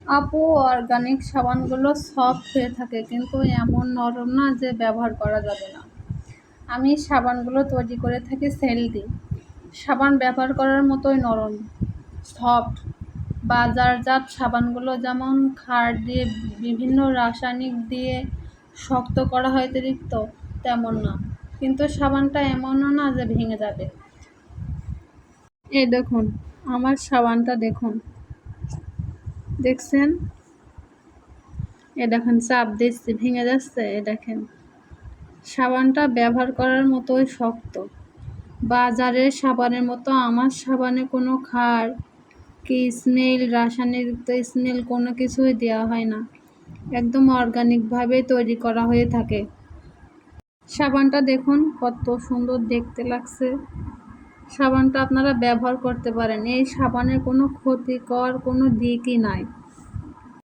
আপু, organic সাবানগুলো soft হয়ে থাকে কিন্তু এমন নরম না যে ব্যবহার করা যাবে না। আমি সাবানগুলো তৈরি করে থাকি সেল দিই। সাবান ব্যবহার করার মতোই নরম, সফট। বাজারজাত সাবানগুলো যেমন ক্ষার দিয়ে বিভিন্ন রাসায়নিক দিয়ে শক্ত করা হয় অতিরিক্ত, তেমন না। কিন্তু সাবানটা এমনও না যে ভেঙে যাবে। এই দেখুন, আমার সাবানটা দেখুন, দেখছেন? এ দেখেন, চাপ দিচ্ছি ভেঙে যাচ্ছে। এ দেখেন, সাবানটা ব্যবহার করার মতোই শক্ত। বাজারের সাবানের মতো আমার সাবানে কোনো ক্ষার কি স্মেল, রাসায়নিক স্মেল কোনো কিছুই দেওয়া হয় না। একদম অর্গানিকভাবে তৈরি করা হয়ে থাকে। সাবানটা দেখুন কত সুন্দর দেখতে লাগছে। সাবানটা আপনারা ব্যবহার করতে পারেন। এই সাবানের কোনো ক্ষতিকর কোনো দিকই নাই।